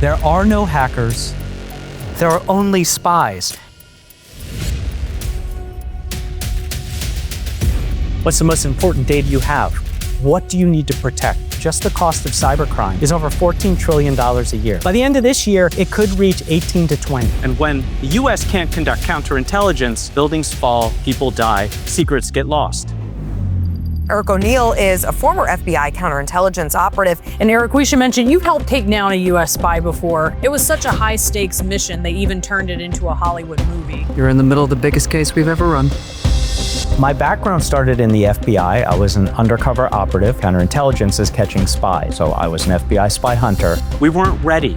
There are no hackers. There are only spies. What's the most important data you have? What do you need to protect? Just the cost of cybercrime is over $14 trillion a year. By the end of this year, it could reach 18 to 20. And when the US can't conduct counterintelligence, buildings fall, people die, secrets get lost. Eric O'Neill is a former FBI counterintelligence operative. And Eric, we should mention, you've helped take down a US spy before. It was such a high stakes mission, they even turned it into a Hollywood movie. You're in the middle of the biggest case we've ever run. My background started in the FBI. I was an undercover operative. Counterintelligence is catching spies, so I was an FBI spy hunter. We weren't ready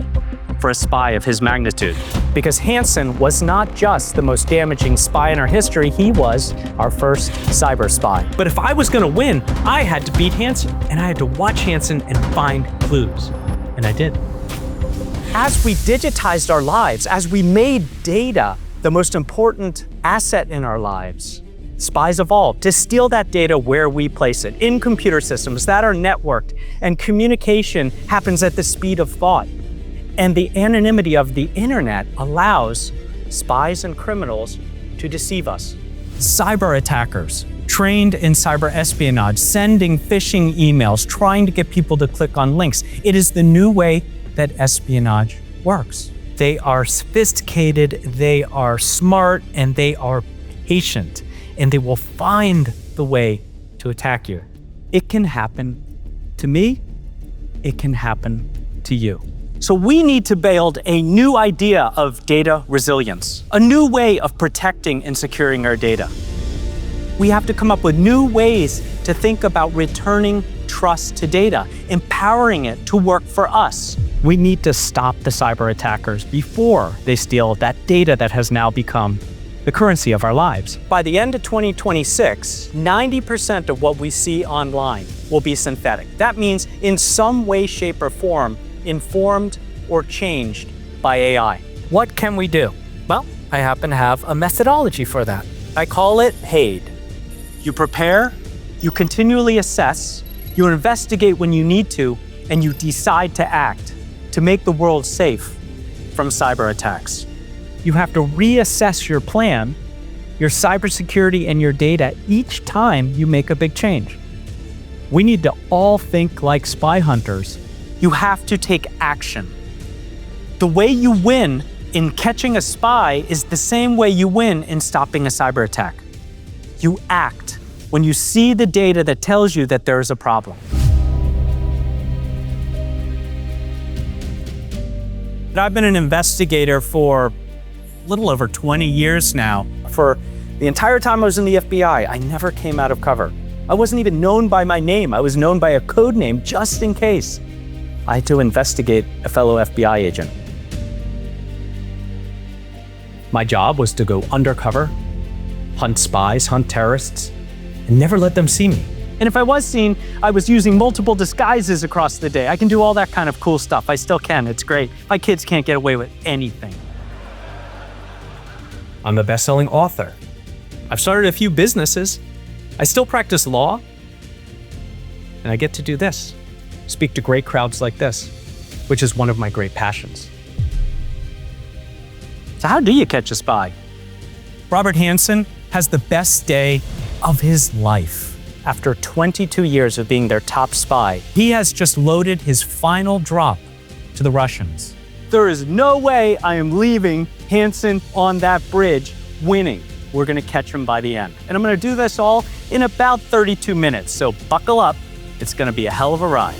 for a spy of his magnitude. Because Hansen was not just the most damaging spy in our history, he was our first cyber spy. But if I was gonna win, I had to beat Hansen, and I had to watch Hansen and find clues. And I did. As we digitized our lives, as we made data the most important asset in our lives, spies evolved to steal that data where we place it, in computer systems that are networked, and communication happens at the speed of thought. And the anonymity of the internet allows spies and criminals to deceive us. Cyber attackers, trained in cyber espionage, sending phishing emails, trying to get people to click on links. It is the new way that espionage works. They are sophisticated, they are smart, and they are patient. And they will find the way to attack you. It can happen to me, it can happen to you. So we need to build a new idea of data resilience, a new way of protecting and securing our data. We have to come up with new ways to think about returning trust to data, empowering it to work for us. We need to stop the cyber attackers before they steal that data that has now become the currency of our lives. By the end of 2026, 90% of what we see online will be synthetic. That means in some way, shape, or form, informed or changed by AI. What can we do? Well, I happen to have a methodology for that. I call it HAID. You prepare, you continually assess, you investigate when you need to, and you decide to act to make the world safe from cyber attacks. You have to reassess your plan, your cybersecurity, and your data each time you make a big change. We need to all think like spy hunters. You have to take action. The way you win in catching a spy is the same way you win in stopping a cyber attack. You act when you see the data that tells you that there is a problem. I've been an investigator for a little over 20 years now. For the entire time I was in the FBI, I never came out of cover. I wasn't even known by my name. I was known by a code name just in case. I had to investigate a fellow FBI agent. My job was to go undercover, hunt spies, hunt terrorists, and never let them see me. And if I was seen, I was using multiple disguises across the day. I can do all that kind of cool stuff. I still can, it's great. My kids can't get away with anything. I'm a best-selling author. I've started a few businesses. I still practice law. And I get to do this, speak to great crowds like this, which is one of my great passions. So how do you catch a spy? Robert Hansen has the best day of his life. After 22 years of being their top spy, he has just loaded his final drop to the Russians. There is no way I am leaving Hansen on that bridge winning. We're gonna catch him by the end. And I'm gonna do this all in about 32 minutes, so buckle up. It's gonna be a hell of a ride.